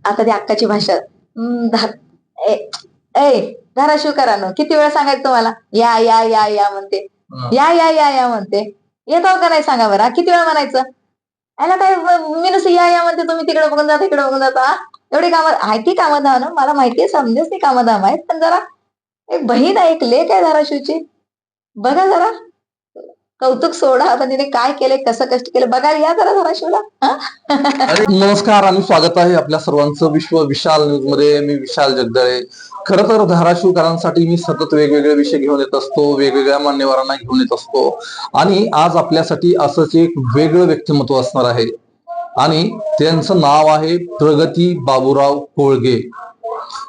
आता ती अक्काची भाषा ए ए, धाराशिवकरांनो किती वेळा सांगायचं तुम्हाला, या या या या म्हणते, या या या या म्हणते. येतो का नाही सांगा बरं, किती वेळा म्हणायचं? याला काय मी नुसतं या या म्हणते, तुम्ही तिकडे बघून जाता इकडे बघून जाता. एवढी कामं आहे ती कामधाम ना, मला माहितीये, समजेच ती कामधाम आहेत, पण जरा एक बहीण आहे, एक लेक आहे धाराशिवची. बघा जरा, कौतुक सोडा, पण तिने काय केले, कसं कष्ट केलं बघायला या जरा धाराशिवला. अरे नमस्कार आणि स्वागत आहे आपल्या सर्वांचं विश्व विशाल न्यूज मध्ये. मी विशाल जगदळे. खरं तर धाराशिवकरांसाठी मी सतत वेगवेगळे विषय घेऊन येत असतो, वेगवेगळ्या मान्यवरांना घेऊन येत असतो आणि आज आपल्यासाठी असंच एक वेगळं व्यक्तिमत्व असणार आहे आणि त्यांचं नाव आहे प्रगती बाबूराव कोळगे.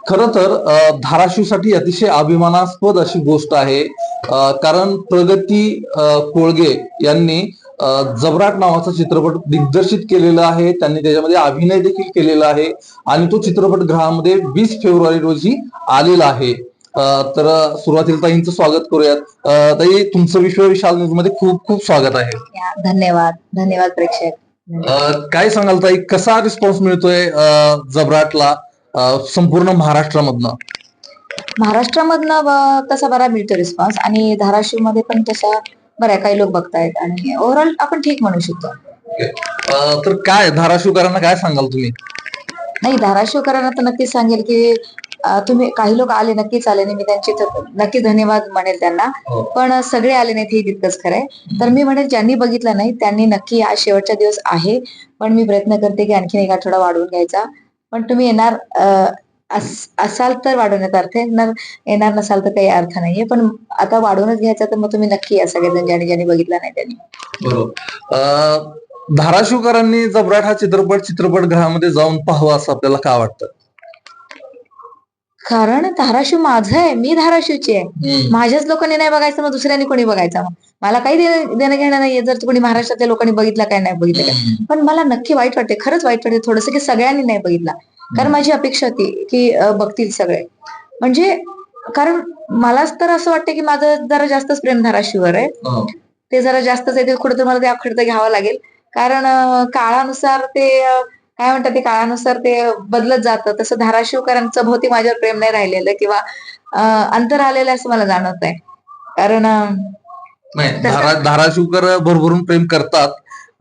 खर तर धाराशिवसाठी अतिशय अभिमानास्पद अशी गोष्ट आहे, कारण प्रगती कोळगे यांनी जबराट नावाचा चित्रपट दिग्दर्शित केलेला आहे. त्यांनी त्याच्यामध्ये अभिनय देखील केलेला आहे आणि तो चित्रपट गृहामध्ये 20 फेब्रुवारी रोजी आलेला आहे. तर सुरुवातीला ताईंचं स्वागत करूयात. ताई, तुमचं विश्व विशाल न्यूज मध्ये खूप खूप स्वागत आहे. धन्यवाद. धन्यवाद प्रेक्षक. काय सांगाल ताई, कसा रिस्पॉन्स मिळतोय जबराटला संपूर्ण महाराष्ट्रामधनं? महाराष्ट्रामधनं तसा बरा मिळतो रिस्पॉन्स आणि धाराशिव मध्ये पण तसा बऱ्या काही लोक बघतायत आणि ओव्हरऑल आपण ठीक म्हणू शकतो. तर काय धाराशिवकरांना काय सांगाल तुम्ही? नाही, धाराशिवकरांना तर नक्कीच सांगेल की तुम्ही काही लोक आले, नक्कीच आले नाही, मी त्यांचे नक्की धन्यवाद म्हणेल त्यांना. पण सगळे आले नाहीत हे तितकंच खरंय. तर मी म्हणेल ज्यांनी बघितलं नाही त्यांनी नक्की, आज शेवटचा दिवस आहे, पण मी प्रयत्न करते की आणखीन एक आठवडा वाढवून घ्यायचा. पण तुम्ही येणार असाल तर वाढवण्यात अर्थ आहे, येणार नसाल तर काही अर्थ नाहीये, पण आता वाढवूनच घ्यायचा, तर मग तुम्ही नक्की या सगळेजण ज्यांनी बघितला नाही त्यांनी. बरोबर. धाराशिवकरांनी जबराट हा चित्रपटगृहामध्ये जाऊन पाहावं असं आपल्याला का वाटतं? कारण धाराशिव माझं आहे, मी धाराशिवची आहे. माझ्याच लोकांनी नाही बघायचं, मग दुसऱ्यांनी कोणी बघायचं? मग मला काही देणं घेणं नाहीये जर कोणी महाराष्ट्रातल्या लोकांनी बघितला काय नाही बघितलं काय. पण मला नक्की वाईट वाटते, खरंच वाईट वाटते थोडंसं, की सगळ्यांनी नाही बघितला. कारण माझी अपेक्षा होती की बघतील सगळे. म्हणजे कारण मलाच तर असं वाटतं की माझं जरा जास्तच प्रेम धाराशिववर आहे. ते जरा जास्तच आहे, ते कुठं मला ते आखडतं घ्यावं लागेल. कारण काळानुसार ते काय म्हणतात, ते काळानुसार ते बदलत जातं. तसं धाराशिवकरांचं भोवती माझ्यावर प्रेम नाही राहिलेलं किंवा अंतर आलेलं असं मला जाणवत आहे. कारण धाराशिवकर भरभरून प्रेम करतात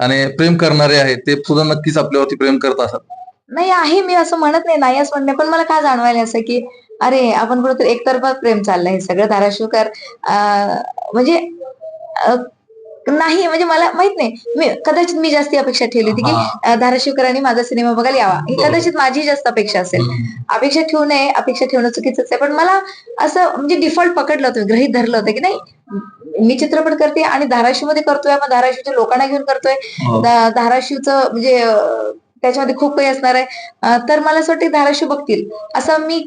आणि प्रेम करणारे आहेत ते सुद्धा नक्कीच आपल्यावरती प्रेम करत असतात. नाही आहे, मी असं म्हणत नाही असं म्हणणे, पण मला काय जाणवायला असं की अरे आपण कुठेतरी एकतर्फा प्रेम चाललंय हे सगळं. धाराशिवकर म्हणजे नाही, म्हणजे मला माहित नाही, कदाचित मी जास्ती अपेक्षा ठेवली होती की धाराशिवकरांनी माझा सिनेमा बघायला यावा, ही कदाचित माझी जास्त अपेक्षा असेल. अपेक्षा ठेवू नये, अपेक्षा ठेवणं चुकीचंच आहे, पण मला असं म्हणजे डिफॉल्ट पकडलं होतं, गृहीत धरलं होतं की नाही, मी चित्रपट करते आणि धाराशिव मध्ये करतोय, मग धाराशिवच्या लोकांना घेऊन करतोय, धाराशिवचं म्हणजे त्याच्यामध्ये खूप काही असणार आहे, तर मला असं वाटतं धाराशिव बघतील असं मी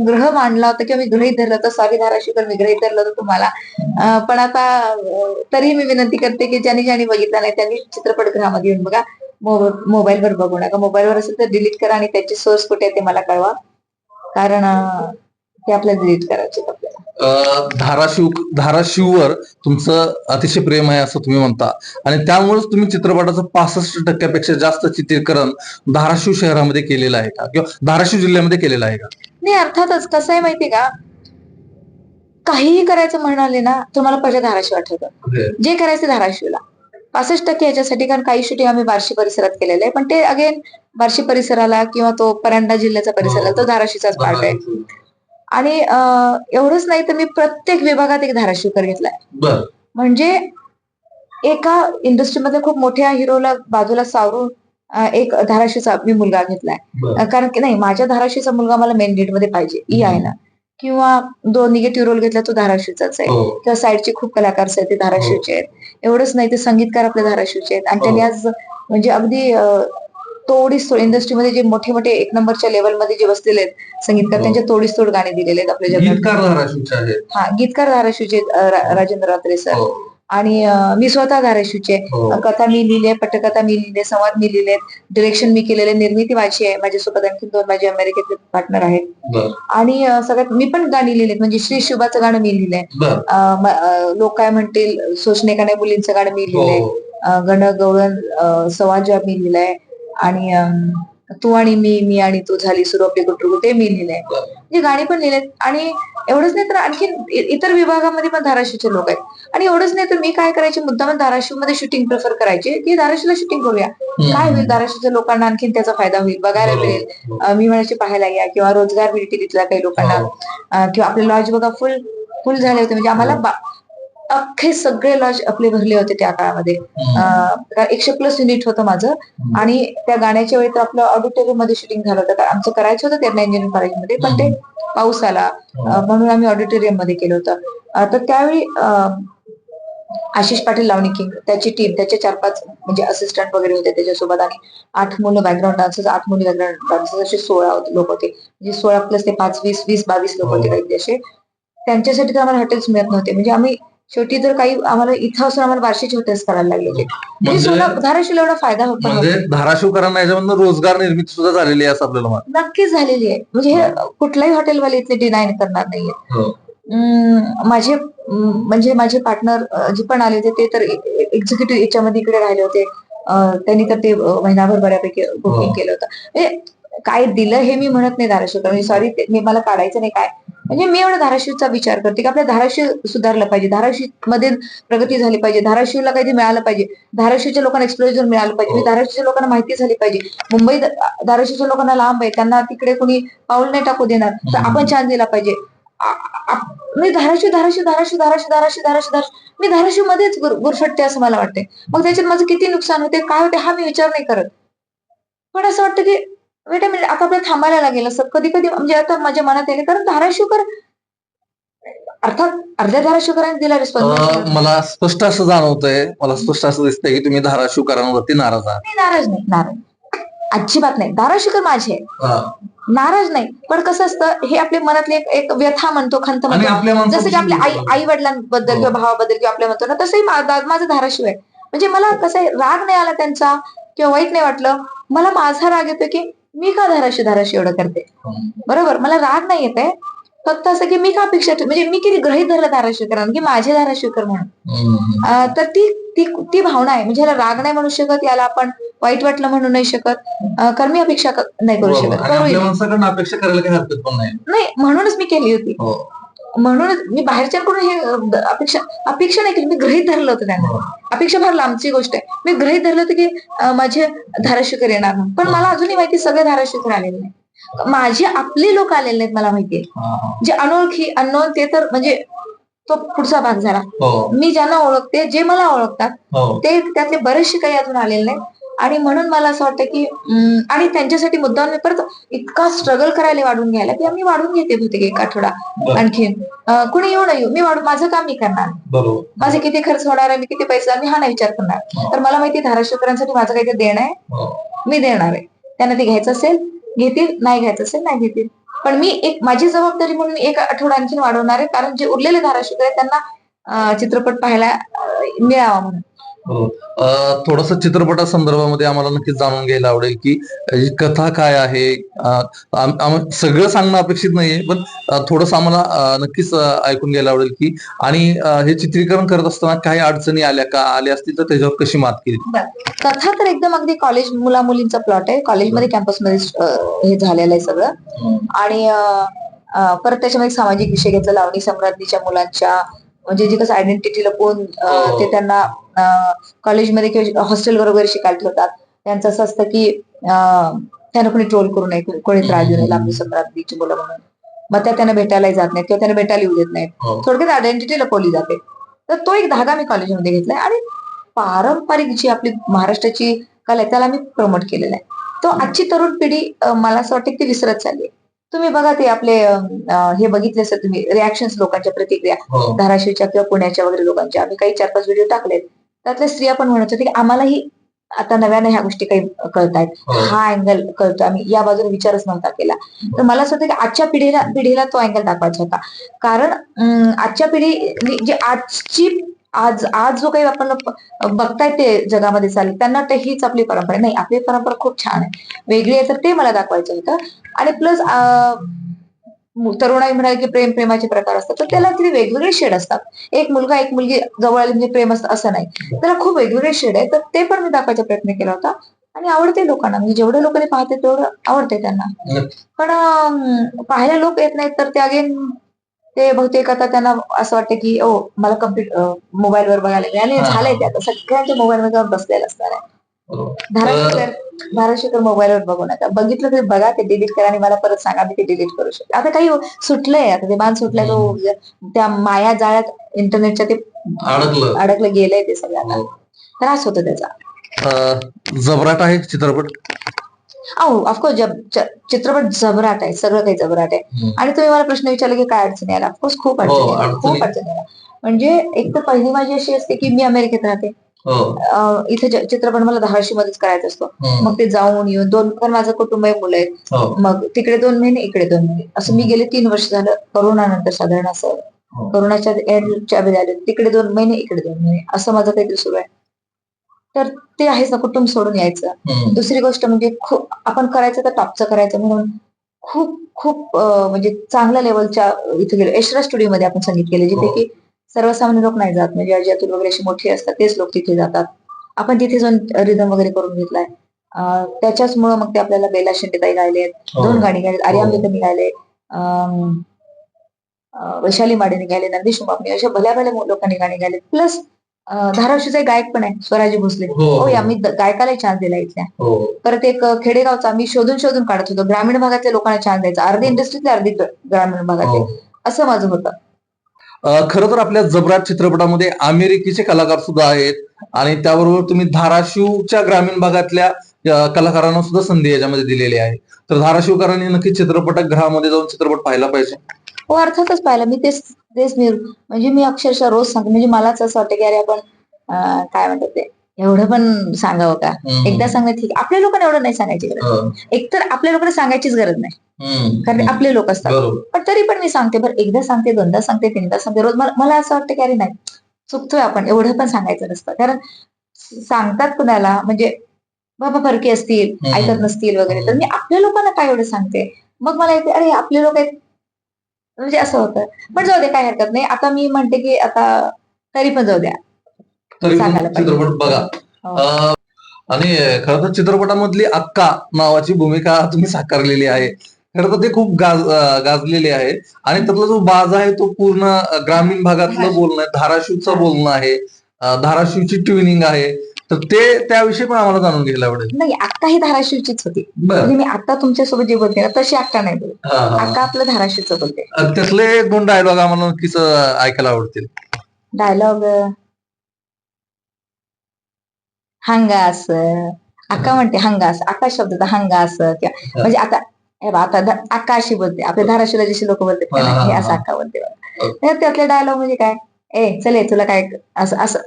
ग्रह मांडला होता किंवा मी गृहीत धरलं होतं. सॉरी धाराशिवकर, मी गृहीत धरलं होतं तुम्हाला. पण आता तरी मी विनंती करते की ज्यांनी बघितलं नाही त्यांनी चित्रपटगृहामध्ये येऊन बघा. मोबाईलवर बघू नका. मोबाईलवर असेल तर डिलीट करा आणि त्याची सोर्स कुठे आहे ते मला कळवा, कारण ते आपल्याला डिलीट करायचे आपल्याला. धाराशिववर तुमचं अतिशय प्रेम आहे असं तुम्ही म्हणता आणि त्यामुळेच तुम्ही चित्रपटाचं 65% जास्त चित्रीकरण धाराशिव शहरामध्ये केलेलं आहे का, किंवा धाराशिव जिल्ह्यामध्ये केलेलं आहे का? नाही, अर्थातच. कसं आहे माहितीये का, काहीही करायचं म्हणाले ना, तुम्हाला पहिले धाराशिव आठवतं. जे करायचं धाराशिवला 65% याच्यासाठी, कारण काही शूटिंग आम्ही बार्शी परिसरात केलेलं आहे, पण ते अगेन बार्शी परिसराला किंवा तो परांडा जिल्ह्याचा परिसराला तो धाराशिवचाच पार्ट आहे. आणि एवढंच नाही तर मी प्रत्येक विभागात एक धाराशिवकर घेतलाय. म्हणजे एका इंडस्ट्रीमध्ये खूप मोठ्या हिरोला बाजूला सावरून एक धाराशिवचा मी मुलगा घेतलाय. कारण की नाही, माझ्या धाराशिवचा मुलगा मला मेन लीड मध्ये पाहिजे, ई आहे ना, किंवा 2 निगेटिव्ह रोल घेतला तो धाराशिवचाच आहे, किंवा साईडचे खूप कलाकार आहेत ते धाराशिवचे आहेत. एवढंच नाही, ते संगीतकार आपल्या धाराशिवचे आहेत आणि त्यांनी आज म्हणजे अगदी तोडीस इंडस्ट्रीमध्ये जे मोठे मोठे 1 नंबरच्या लेवलमध्ये जे बसलेले आहेत संगीतकार, त्यांच्या तोडीस तोड गाणे दिलेले आहेत आपल्या जगात. गीतकार धाराशिवचे राजेंद्र रात्रे सर. आणि मी स्वतः धाराशिवचे. कथा मी लिहिले, पटकथा मी लिहिले, संवाद मी लिहिले, डिरेक्शन मी केलेले, निर्मिती माझी आहे, माझ्यासोबत आणखी 2 माझे अमेरिकेतले पार्टनर आहेत. आणि सगळ्यात मी पण गाणी लिहिलेत, म्हणजे श्री शुभाचं गाणं मी लिहिलंय, लोक काय म्हणतील सोसणे का नाही मुलींचं गाणं मी लिहिलंय, गण गवळण संवाद मी लिहिलाय, आणि तू आणि मी आणि तू झाली सुरू आपली गुटरुगु ते मी लिहिलंय. म्हणजे गाणी पण लिहिलेत आणि एवढंच नाही तर आणखी इतर विभागामध्ये पण धाराशिवचे लोक आहेत आणि एवढंच नाही तर मी काय करायचे मुद्दाम धाराशिव मध्ये शूटिंग प्रिफर करायचे की धाराशिवला शूटिंग करूया. काय होईल धाराशिवच्या लोकांना आणखीन त्याचा फायदा होईल बघायला मिळेल. मी म्हणायचे पाहायला या किंवा रोजगार मिळतील तिथल्या काही लोकांना किंवा आपले लॉज बघा फुल फुल झाले होते म्हणजे आम्हाला अख्खे सगळे लॉज आपले भरले होते त्या काळामध्ये. 100+ युनिट होतं माझं आणि त्या गाण्याच्या वेळी तर आपलं ऑडिटोरियम मध्ये शूटिंग झालं होतं. आमचं करायचं होतं तेरणा इंजिनिअरिंग कॉलेजमध्ये पण ते पाऊस आला म्हणून आम्ही ऑडिटोरियम मध्ये केलं होतं. तर त्यावेळी आशिष पाटील लावणी त्याची टीम त्याचे 4-5 म्हणजे असिस्टंट वगैरे होते त्याच्यासोबत आणि 8 मुलं बॅकग्राऊंड डान्सर्स 8 मुली बॅकग्राऊंड डान्सर्स असे 16 लोक होते. म्हणजे 16+ ते 5 20-22 लोक होते काही असे. त्यांच्यासाठी तर आम्हाला हॉटेल्स मिळत नव्हते म्हणजे आम्ही शेवटी तर काही आम्हाला इथं असून आम्हाला बार्शीचे हॉटेल्स करायला लागले होते. म्हणजे धाराशिवला एवढा फायदा होता. म्हणजे धाराशिवकरांना याच्यामधून रोजगार निर्मिती सुद्धा झालेली आहे असं आपल्याला नक्कीच झालेली आहे. म्हणजे हे कुठलाही हॉटेलवाले इथे डिनाय करणार नाहीये. माझे म्हणजे माझे पार्टनर जे पण आले होते ते तर एक्झिक्युटिव्ह याच्यामध्ये इकडे राहिले होते. त्यांनी तर ते महिनाभर बऱ्यापैकी बुकिंग केलं होतं. म्हणजे काय दिलं हे मी म्हणत नाही धाराशिवकर सॉरी मी मला काढायचं नाही काय म्हणजे मी एवढा धाराशिवचा विचार करते की आपल्या धाराशिव सुधारलं पाहिजे. धाराशिव मध्ये प्रगती झाली पाहिजे. धाराशिवला काहीतरी मिळालं पाहिजे. धाराशिवच्या लोकांना एक्सप्लोजर मिळालं पाहिजे. धाराशिवच्या लोकांना माहिती झाली पाहिजे. मुंबई धाराशिवच्या लोकांना लांब आहे त्यांना तिकडे कोणी पाऊल नाही टाकू देणार तर आपण छान दिला पाहिजे. मी धाराशिव धाराशिव धाराशिव धाराशिव धाराशिव धाराशिव मी धाराशिव मध्येच गुरफटते असं मला वाटते. मग त्याच्यात माझं किती नुकसान होते काय होते हा मी विचार नाही करत. पण असं वाटतं की वेट अ मिनिट आता आपल्याला थांबायला लागेल असं कधी कधी म्हणजे आता माझ्या मनात येईल कारण धाराशिवकर अर्थात अर्ध्या धाराशिवकरांनी दिला रिस्पॉन्स. मला स्पष्ट असं जाणवतंय मला स्पष्ट असं दिसतंय की तुम्ही धाराशिवकरांवरती नाराज आहात. नाराज नाही नाराज अजिबात नाही. धाराशिवकर माझे नाराज नाही पण कसं असतं हे आपल्या मनातली एक व्यथा म्हणतो खंत म्हणतो जसं की आपल्या आई वडिलांबद्दल किंवा भावाबद्दल किंवा आपल्या म्हणतो ना तसंही माझं धाराशिव आहे. म्हणजे मला कसं आहे राग नाही आला त्यांचा किंवा वाईट नाही वाटलं. मला माझा राग येतो की मी का धाराशिव एवढं करते. बरोबर मला राग नाही येते फक्त असं की मी का अपेक्षा म्हणजे मी किती गृहीत धरलं धाराशिवकर की माझे धाराशिवकर म्हणून तर ती भावना आहे. म्हणजे याला राग नाही म्हणू शकत याला आपण वाईट वाटलं म्हणू नाही शकत कारण मी अपेक्षा नाही करू शकत. अपेक्षा करायला काही हरकत पण नाही म्हणूनच मी केली होती. म्हणूनच मी बाहेरच्यांकडून हे अपेक्षा नाही केली मी गृहीत धरलं होतं त्यांना. अपेक्षा फार लांबची गोष्ट आहे. मी गृहीत धरलं होतं की माझे धाराशिवकर येणार पण मला अजूनही माहिती सगळे धाराशिवकर आलेले नाही. माझे आपले लोक आलेले नाहीत मला माहितीये. जे अनोळखी अननोन ते तर म्हणजे तो पुढचा भाग झाला. मी ज्यांना ओळखते जे मला ओळखतात ते त्यातले बरेचसे काही अजून आलेले नाही आणि म्हणून मला असं वाटतं की आणि त्यांच्यासाठी मुद्दाम मी परत इतका स्ट्रगल करायला वाढून घ्यायला की आम्ही वाढून घेते बहुतेक एक आठवडा आणखीन कुणी येऊ नये मी माझं काम मी करणार. माझे किती खर्च होणार आहे मी किती पैसे मी हा नाही विचार करणार. तर मला माहिती धाराशिवकरांसाठी माझं काहीतरी देणं आहे मी देणार आहे. त्यांना ते घ्यायचं असेल घेतील नाही घ्यायचं असेल नाही घेतील पण मी एक माझी जबाबदारी म्हणून एक आठवडा आणखीन वाढवणार आहे कारण जे उरलेले धाराशिवकर आहेत त्यांना चित्रपट पाहायला मिळावा म्हणून. थोडस चित्रपटा संदर्भामध्ये आम्हाला नक्कीच जाणून घ्यायला आवडेल की कथा काय आहे. सगळं सांगणं अपेक्षित नाहीये पण थोडस आम्हाला नक्कीच ऐकून घ्यायला आवडेल की आणि हे चित्रीकरण करत असताना काही अडचणी आल्या असतील तर त्याच्यावर कशी मात केली. कथा तर एकदम अगदी कॉलेज मुला मुलींचा प्लॉट आहे. कॉलेजमध्ये कॅम्पसमध्ये हे झालेलं आहे सगळं आणि परत त्याच्यामध्ये सामाजिक विषय घेतला लावणी सम्राज्ञीच्या मुलांच्या म्हणजे जे कसं आयडेंटिटी लपवून ते त्यांना कॉलेजमध्ये किंवा हॉस्टेलवर वगैरे शिकायला ठेवतात. त्यांचं असं असतं की त्यांना कोणी ट्रोल करू नये कोणी त्रास देऊ नये लावणी सम्राज्ञीची मुलं म्हणून मग त्यांना भेटायलाही जात नाहीत किंवा त्यांना भेटायला येऊ देत नाहीत. थोडक्यात आयडेंटिटी लपवली जाते. तर तो एक धागा मी कॉलेजमध्ये घेतलाय आणि पारंपरिक जी आपली महाराष्ट्राची कला आहे त्याला मी प्रमोट केलेला आहे. तो आजची तरुण पिढी मला असं वाटतं ती विसरत चालली आहे. तुम्ही बघा ते आपले हे बघितले असेल तुम्ही रिॲक्शन्स लोकांच्या प्रतिक्रिया धाराशिवच्या किंवा पुण्याच्या वगैरे लोकांच्या आम्ही काही 4-5 व्हिडिओ टाकलेत. त्यातल्या स्त्रिया पण म्हणत होते की आम्हालाही आता नव्याने ह्या गोष्टी काही कळतायत. हा अँगल कळतो आम्ही या बाजूने विचारच नव्हता केला. तर मला असं वाटतं की आजच्या पिढीला तो अँगल दाखवायचा होता कारण आजच्या पिढी जे आज जो काही आपण बघताय ते जगामध्ये चालेल त्यांना वाटतं हीच आपली परंपरा नाही. आपली परंपरा खूप छान आहे वेगळी आहे तर ते मला दाखवायचं होतं. आणि प्लस तरुणाई म्हणाले की प्रेमाचे प्रकार असतात तर त्याला किती वेगवेगळे शेड असतात. एक मुलगा एक मुलगी जवळ आली म्हणजे प्रेम असतं असं नाही त्याला खूप वेगवेगळे शेड आहे तर ते पण मी दाखवायचा प्रयत्न केला होता. आणि आवडते लोकांना, म्हणजे जेवढ्या लोकांनी पाहते तेवढं आवडते त्यांना. पण पाहायला लोक येत नाहीत तर ते अगेन ते बहुतेक आता त्यांना असं वाटतं की ओ मला मोबाईलवर बघायला मिळाले, झालंय ते आता सगळ्यांच्या मोबाईलवर जाऊन बसलेलं असणार आहे. धाराशिवकर मोबाईलवर बघू नका, बघितलं तरी बघा, ते डिलीट करा आणि मला परत सांगा, मी ते डिलीट करू शकते. आता काही सुटलंय, आता ते बांध सुटलंय, तो त्या माया जाळ्यात इंटरनेटच्या ते अडकलं गेलंय ते सगळं. आता त्रास होतो त्याचा. जबराट आहे चित्रपट. ऑफकोर्स चित्रपट जबराट आहे, सगळं काही जबराट आहे. आणि तुम्ही मला प्रश्न विचारला की काय अडचणी आल्या, ऑफकोर्स खूप अडचणी आल्या. म्हणजे एक तर पहिली माझी अशी असते की मी अमेरिकेत राहते, इथे चित्रपट मला धाराशिव मध्येच करायचा असतो. मग ते जाऊन येऊन कारण माझं कुटुंब आहे, मुलं आहेत, मग तिकडे 2 महिने इकडे 2 महिने असं मी गेले 3 वर्ष झालं. करोनानंतर साधारण असं करोनाच्या एंडच्या आले, तिकडे 2 महिने इकडे 2 महिने असं माझं काहीतरी सुरू आहे. तर ते आहेच ना, कुटुंब सोडून यायचं. दुसरी गोष्ट म्हणजे खूप आपण करायचं तर टॉपचं करायचं म्हणून खूप खूप म्हणजे चांगल्या लेवलच्या इथे गेलो. यशरा स्टुडिओमध्ये आपण संगीत केले, जिथे की सर्वसामान्य लोक नाही जात, म्हणजे अजय अतुल वगैरे असे मोठे असतात तेच लोक तिथे जातात. आपण तिथे जाऊन रिदम वगैरे करून घेतलाय. त्याच्याचमुळे मग ते आपल्याला बेला शिंदेताई गायलेत, 2 गाणी गायलेत, आर्यामृतनी गायले, वैशाली माडेने गायले, नंदीश उमापणे, अशा भल्या भल्या लोकांनी गाणी गायलेत. प्लस धाराशिवचा एक गायक पण आहे, स्वराजी भोसले. आम्ही गायकालाही चान्स दिला इथल्या. परत एक खेडेगावचा मी शोधून शोधून काढत होतो, ग्रामीण भागातल्या लोकांना चान्स द्यायचा, अर्धी इंडस्ट्रीतले अर्धी ग्रामीण भागातले, असं माझं होतं. खरं तर आपल्या जबराट चित्रपटामध्ये अमेरिकेचे कलाकार सुद्धा आहेत आणि त्याबरोबर तुम्ही धाराशिवच्या ग्रामीण भागातल्या कलाकारांना सुद्धा संधी याच्यामध्ये दिलेली आहे. तर धाराशिवकरांनी नक्की चित्रपटगृहामध्ये जाऊन चित्रपट पाहायला पाहिजे. हो, अर्थातच पाहिलं मी. तेच म्हणजे मी अक्षरशः रोज सांगते, म्हणजे मलाच असं वाटतं की अरे आपण काय म्हणतात ते, एवढं पण सांगावं का, एकदा सांगणं ठीक. आपल्या लोकांना एवढं नाही सांगायची गरज, एकतर आपल्या लोकांना सांगायचीच गरज नाही, कारण आपले लोक असतात. पण तरी पण मी सांगते, बरं एकदा सांगते, 2दा सांगते, 3दा सांगते, रोज मला असं वाटतं की अरे नाही, चुकतोय आपण, एवढं पण सांगायचं नसतं. कारण सांगतात कुणाला, म्हणजे बाबा फरके असतील, ऐकत नसतील वगैरे, तर मी आपल्या लोकांना काय एवढं सांगते. मग मला येते अरे आपले लोक आहेत, म्हणजे असं होतं. पण जाऊ दे, काय हरकत नाही. आता मी म्हणते की आता तरी पण जाऊ द्या, चित्रपट बघा. आणि खरं तर चित्रपटामधली अक्का नावाची भूमिका तुम्ही साकारलेली आहे. खरं तर ते खूप गाजलेली आहे आणि त्यातला जो बाज आहे तो पूर्ण ग्रामीण भागातलं बोलणं आहे, धाराशिवचं बोलणं आहे, धाराशिवची ट्युनिंग आहे. तर ते त्याविषयी पण आम्हाला जाणून घ्यायला आवडेल. नाही, अक्का ही धाराशिवचीच होती, म्हणजे मी आता तुमच्यासोबत जे बोलते ना तशी अक्का नाही बोलत, अक्का आपलं धाराशिवचं बोलते. त्यातले 2 डायलॉग आम्हाला नक्कीच ऐकायला आवडतील. डायलॉग हंगास, अक्का म्हणते हंगास, अक्का शब्द हंगास, म्हणजे आता अक्का अशी बोलते, आपल्या धाराशिवला जशी लोक बोलते हे असं अक्का बोलते. त्यातले डायलॉग म्हणजे काय, ए चल तुला काय असं असं,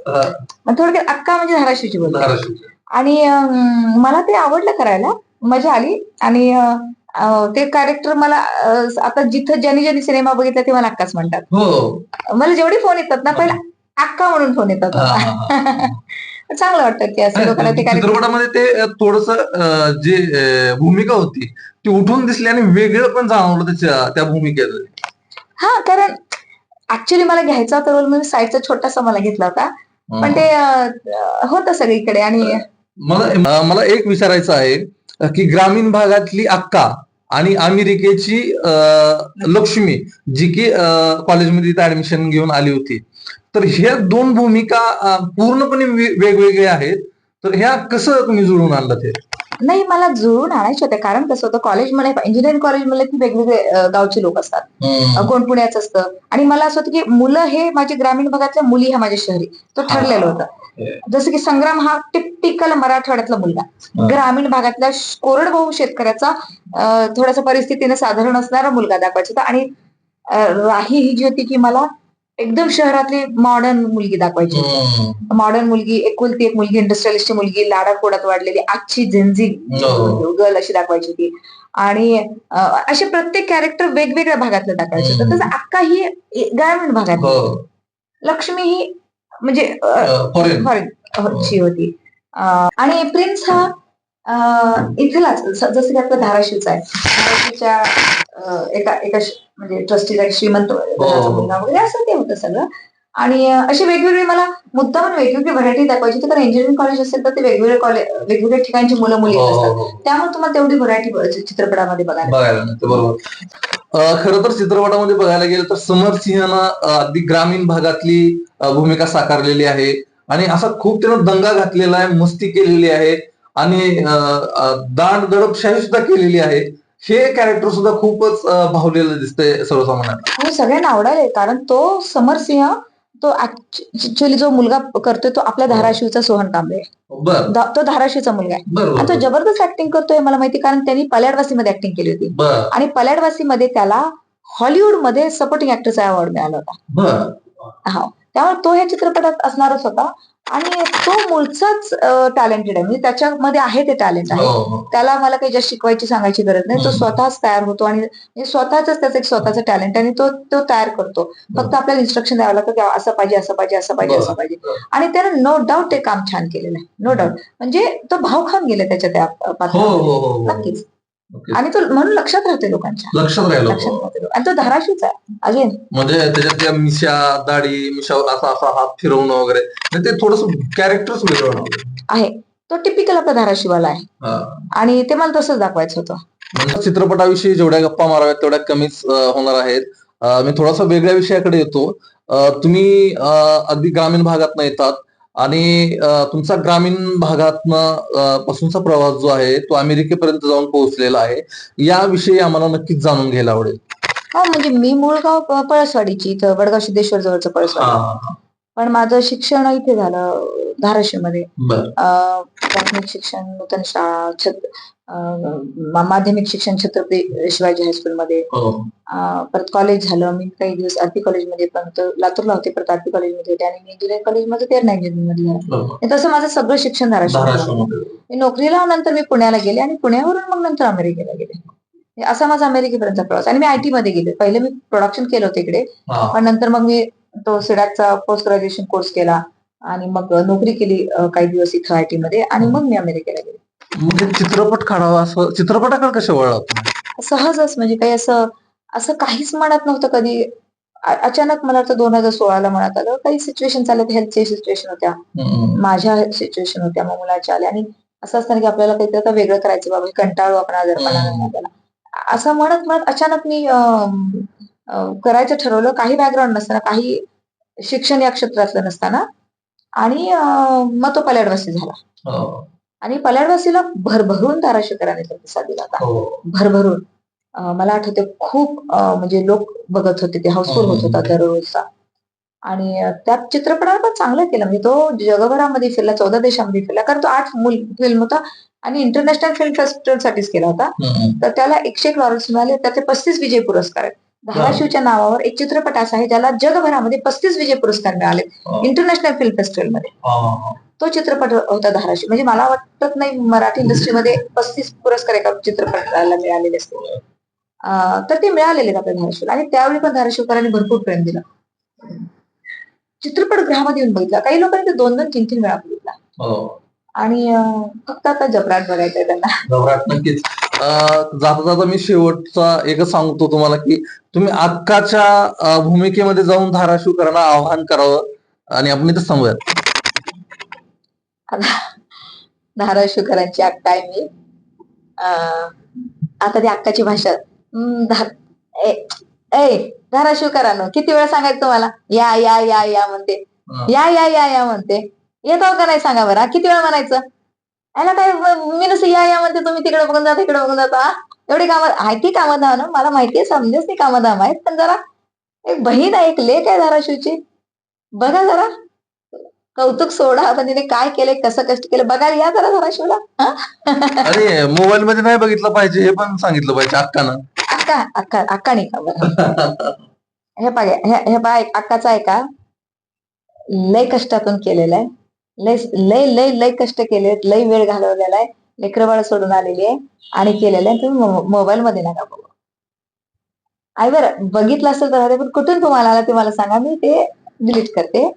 थोडक्यात अक्का म्हणजे धाराशिवची बोलते. आणि मला ते आवडलं करायला, मजा आली. आणि ते कॅरेक्टर मला आता जिथं ज्यांनी सिनेमा बघितला ते मला अक्काच म्हणतात. मला जेवढे फोन येतात ना, पहिला अक्का म्हणून फोन येतात. चांगलं वाटतं की असं लोकांना ते चित्रपटामध्ये ते थोडस जे भूमिका होती ती उठून दिसली आणि वेगळं पण जाणवलं त्या भूमिकेत. कारण ऍक्च्युली मला घ्यायचा होता रोल, म्हणजे साईडचा छोटासा मला घेतला होता, पण ते होतं सगळीकडे. आणि मला एक विचारायचं आहे की ग्रामीण भागातली अक्का आणि अमेरिकेची लक्ष्मी, जी की कॉलेजमध्ये ऍडमिशन घेऊन आली होती, तर ह्या 2 भूमिका पूर्णपणे वेगवेगळ्या आहेत. तर ह्या कसं तुम्ही जुळून आणलं ते? नाही, मला जुळून आणायचे होते, कारण कसं होतं, कॉलेजमध्ये इंजिनिअरिंग कॉलेजमध्ये की वेगवेगळे गावचे लोक असतात, कोण पुण्याचं असतं, आणि मला असं होतं की मुलं हे माझे ग्रामीण भागातल्या, मुली ह्या माझ्या शहरी, तो ठरलेलं होतं. जसं की संग्राम हा टिपिकल मराठवाड्यातला मुलगा, ग्रामीण भागातल्या कोरडभाऊ शेतकऱ्याचा थोडासा परिस्थितीने साधारण असणारा मुलगा दाखवायचा होता. आणि राही ही जी होती की मला एकदम शहरातली मॉडर्न मुलगी दाखवायची होती. मॉडर्न मुलगी, एकुलती एक मुलगी, इंडस्ट्रियलिस्टची मुलगी, लाडाकोडात वाढलेली, आजची झेंझी गर्ल अशी दाखवायची होती. आणि असे प्रत्येक कॅरेक्टर वेगवेगळ्या भागातलं दाखवायचं होतं. तसं अक्का ही ग्रामीण भागात, लक्ष्मी ही म्हणजे फॉरेनची होती. आणि प्रिन्स हा इथलाच, जसं की आपला धाराशिवचा आहे, धाराशिवच्या एका म्हणजे ट्रस्टीला श्रीमंत मुलगा वगैरे असं ते होतं सगळं. आणि अशी वेगवेगळी मला मुद्दाम वेगवेगळी व्हरायटी दाखवायची होती, कारण इंजिनिअरिंग कॉलेज असेल तर ते वेगवेगळ्या ठिकाणची मुलं मुली येत असतात, त्यामुळे तुम्हाला तेवढी व्हरायटी चित्रपटामध्ये बघायला मिळते. बरोबर. खरं तर चित्रपटामध्ये बघायला गेलं तर समर सिंहनं अगदी ग्रामीण भागातली भूमिका साकारलेली आहे आणि असा खूप त्यानं दंगा घातलेला आहे, मस्ती केलेली आहे आणि दांड दडपशाही सुद्धा केलेली आहे. हे कॅरेक्टर सुद्धा खूपच भावलेलं दिसतंय सर्वसामान्यांना. हो, सगळ्यांना आवडायला, कारण तो समरसिंह तो ऍक्च्युअली जो मुलगा करतोय तो आपल्या धाराशिवचा सोहन कांबळे तो धाराशिवचा मुलगा आहे आणि तो जबरदस्त ऍक्टिंग करतोय. मला माहिती, कारण त्यांनी पल्याडवासीमध्ये ऍक्टिंग केली होती आणि पल्याडवासीमध्ये त्याला हॉलिवूडमध्ये सपोर्टिंग ऍक्टरचा अवॉर्ड मिळाला होता. हा, त्यामुळे तो ह्या चित्रपटात असणारच होता आणि तो मूळचाच टॅलेंटेड आहे, म्हणजे त्याच्यामध्ये आहे ते टॅलेंट आहे. त्याला मला काही जास्त शिकवायची सांगायची गरज नाही, तो स्वतःच तयार होतो आणि स्वतःच त्याचं एक स्वतःचं टॅलेंट आणि तो तयार करतो. फक्त आपल्याला इन्स्ट्रक्शन द्यावं लागतं की असं पाहिजे, असं पाहिजे, असं पाहिजे, असं पाहिजे. आणि त्यानं नो डाऊट ते काम छान केलेलं आहे, नो डाऊट. म्हणजे तो भाव खाऊन गेला त्याच्या त्या पात्रात, नक्कीच. आणि तो म्हणून लक्षात राहते लोकांच्या, लक्षात राहते. आणि तो धाराशिवचा आहे अजून, म्हणजे त्याच्यात मिशा दाढी मिशावर असा असा हात फिरवणं वगैरे, ते थोडस कॅरेक्टरच वेगळं आहे. तो टिपिकल आपला धाराशिवाला आहे आणि ते मला तसंच दाखवायचं होतं. चित्रपटाविषयी जेवढ्या गप्पा माराव्यात तेवढ्या कमीच होणार आहेत. मी थोडासा वेगळ्या विषयाकडे येतो. तुम्ही अगदी ग्रामीण भागातनं येतात आणि तुमचा ग्रामीण भागातनं पासूनचा प्रवास जो आहे तो अमेरिकेपर्यंत जाऊन पोहोचलेला आहे. याविषयी आम्हाला नक्कीच जाणून घ्यायला आवडेल. हा, म्हणजे मी मूळ गाव पळसवाडीची, इथं वडगाव सिद्धेश्वर जवळचं पळसवाडी. पण माझं शिक्षण इथे झालं धाराशिवमध्ये. प्राथमिक शिक्षण नूतन शाळा, माध्यमिक शिक्षण छत्रपती शिवाजी हायस्कूलमध्ये. परत कॉलेज झालं. मी काही दिवस आरती कॉलेजमध्ये, पण लातूरला होते, परत आरती कॉलेजमध्ये होते आणि मी इंजिनिअरिंग कॉलेजमध्ये तेरणा इंजिनिअरिंग मध्ये झालं. तसं माझं सगळं शिक्षण धाराशिवमध्ये. मी नोकरीला नंतर मी पुण्याला गेले आणि पुण्यावरून मग नंतर अमेरिकेला गेले. असा माझा अमेरिकेपर्यंत प्रवास. आणि मी आयटी मध्ये गेले. पहिले मी प्रोडक्शन केलं होतं इकडे, पण नंतर मग मी तो सिडॅकचा पोस्ट ग्रॅज्युएशन कोर्स केला आणि मग नोकरी केली काही दिवस इथं आयटी मध्ये आणि मग मी अमेरिकेला गेले. म्हणजे चित्रपट काढावा असं चित्रपटाकडे कसं वळला? सहजच, म्हणजे काही असं काहीच मनात नव्हतं कधी. अचानक मला वाटतं 2016ला मनात आलं. काही सिच्युएशन चालत, हेल्थची सिच्युएशन होत्या, माझ्या सिच्युएशन होत्या, मग मुलाच्या आल्या आणि असं असतं की आपल्याला काहीतरी आता वेगळं करायचं, बाबा कंटाळू आपण आजारपणा त्याला, असं म्हणत अचानक मी करायचं ठरवलं. काही बॅकग्राऊंड नसताना, काही शिक्षण या क्षेत्रातलं नसताना, आणि मग तो पल्याडवासी झाला. आणि पल्याडवासीला भरभरून धाराशिवकरांनी प्रतिसाद दिला होता, भरभरून. मला आठवते खूप म्हणजे लोक बघत होते, ते हाऊसफुल होत होता दररोजचा. आणि त्या चित्रपटाला पण चांगलं केलं, म्हणजे तो जगभरामध्ये फिरला, 14 देशामध्ये फिरला, कारण तो 8 फिल्म होता आणि इंटरनॅशनल फिल्म फेस्टिवल साठीच केला होता. तर त्याला 101 लॉरेन्स मिळाले, त्याचे 35 विजय पुरस्कार आहेत. धाराशिवच्या नावावर एक चित्रपट असा आहे ज्याला जगभरामध्ये 35 विजय पुरस्कार मिळाले इंटरनॅशनल फिल्म फेस्टिवल मध्ये. तो चित्रपट होता धाराशिव. म्हणजे मला वाटत नाही मराठी इंडस्ट्रीमध्ये 35 पुरस्कार एका चित्रपटाला मिळालेले असते. तर ते मिळालेले आपल्या धाराशिवला आणि त्यावेळी पण धाराशिवकरांनी भरपूर प्रेम दिलं. चित्रपटगृहामध्ये येऊन बघितला, काही लोकांनी 2-2, 3-3 वेळा बघितला. आणि फक्त आता जबराट बघायचंय त्यांना. जबराट नक्कीच. जाता जाता मी शेवटचा एकच सांगतो तुम्हाला की तुम्ही अक्काच्या भूमिकेमध्ये जाऊन धाराशिवकरांना आवाहन करावं आणि आपण इथं सांगूयात. धाराशिवकरांची अक्का आहे मी. आता ती अक्काची भाषा, धाराशिवकरांनो किती वेळा सांगायचं तुम्हाला, या या या या म्हणते, या या या या म्हणते, येतो का नाही सांगा बरं, किती वेळा म्हणायचं? याला काय, मी नसं या या म्हणते, तुम्ही तिकडे बघून जाता, इकडे बघून जाता. एवढी कामं आहे, ती कामधाम ना, मला माहितीये, समजेच ती कामधाम आहेत, पण जरा एक बहीण आहे, एक लेक आहे धाराशिवची, बघा जरा, कौतुक सोडा, पण तिने काय केलंय, कसं कष्ट केलं बघा, या जरा धाराशिवला. अरे मोबाईल मध्ये नाही बघितलं पाहिजे, हे पण सांगितलं पाहिजे अक्कानं. अक्का नाही का बरं. हे बघा अक्काचा आहे का, लय कष्टातून केलेलं आहे, लय लय लय लय कष्ट केलेत, लय वेळ घालवलेला आहे, लेकरं बाळ सोडून आलेली आहे आणि केलेलं आहे. तुम्ही मोबाईल मध्ये नका बघू. आई बरं बघितलं असेल तर, पण कुठून तुम्हाला आला ते मला सांगा, मी ते डिलीट करते.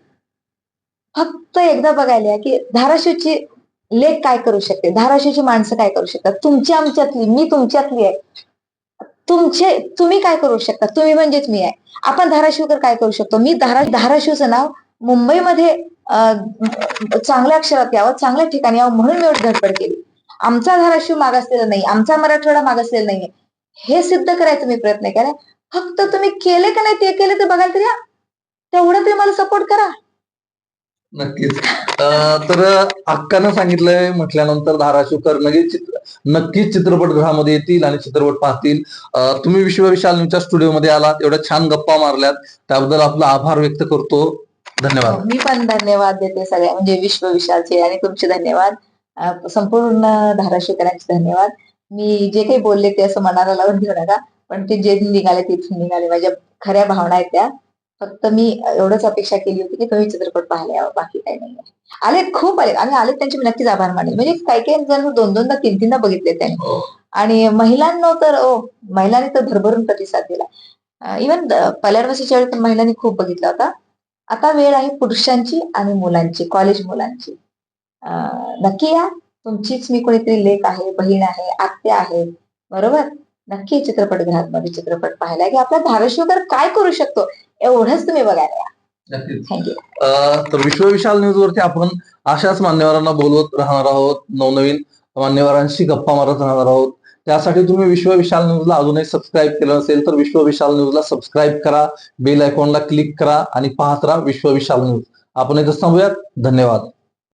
फक्त एकदा बघायला की धाराशिवची लेक काय करू शकते, धाराशिवची माणसं काय करू शकतात, तुमची आमच्यातली, मी तुमच्यातली आहे, तुम्ही काय करू शकता, तुम्ही म्हणजेच मी आहे. आपण धाराशिवकर काय करू शकतो, मी धाराशिवचं नाव मुंबईमध्ये चांगल्या अक्षरात यावं, चांगल्या ठिकाणी यावं म्हणून मी एवढी धडपड केली. आमचा धाराशिव मागासलेला नाही, आमचा मराठवाडा मागासलेला नाहीये, हे सिद्ध करायचा मी प्रयत्न केला. फक्त तुम्ही केले का नाही ते केले तर बघायला तरी या, तेवढं तुम्ही मला सपोर्ट करा. नक्कीच. तर अक्कानं सांगितलंय म्हटल्यानंतर धाराशिवकर नक्कीच चित्रपटगृहामध्ये येतील आणि चित्रपट पाहतील. तुम्ही विश्वविशाल न्यूजच्या स्टुडिओमध्ये आलात, एवढ्या छान गप्पा मारल्यात, त्याबद्दल आपला आभार व्यक्त करतो. धन्यवाद. मी पण धन्यवाद देते सगळ्या, म्हणजे विश्वविशालचे आणि तुमचे धन्यवाद, संपूर्ण धाराशिवकरांचे धन्यवाद. मी जे काही बोलले ते असं मनाला लावून घेऊ नका, पण ते जे निघाले तिथून निघाले, माझ्या खऱ्या भावना आहेत त्या. फक्त मी एवढंच अपेक्षा केली होती की तुम्ही चित्रपट पाहायला यावं, बाकी काही नाही. आलेत, खूप आलेत आणि आलेत त्यांचे मी नक्कीच आभार मानेल. म्हणजे काही काही जण 2-2दा 3-3दा बघितले त्यांनी. आणि महिलांना तर महिलांनी तर भरभरून प्रतिसाद दिला. इव्हन पहिल्या वेळी पण महिलांनी खूप बघितला होता. आता वेळ आहे पुरुषांची आणि मुलांची, कॉलेज मुलांची. नक्की या, तुमचीच मी कोणीतरी लेक आहे, बहीण आहे, आत्या आहे, बरोबर. नक्की चित्रपटगृहामध्ये चित्रपट पाहायला की आपला धाराशिवकर काय करू शकतो एवढंच तुम्ही बघायला या. थँक्यू. तर विश्वविशाल न्यूज वरती आपण अशाच मान्यवरांना बोलवत राहणार आहोत, नवनवीन मान्यवरांशी गप्पा मारत राहणार आहोत. त्यासाठी तुम्ही विश्वविशाल न्यूजला अजूनही सबस्क्राईब केलं नसेल तर विश्वविशाल न्यूजला सबस्क्राईब करा, बेल आयकॉनला क्लिक करा आणि पाहत राहा विश्वविशाल न्यूज. आपण इथं थांबूयात. धन्यवाद.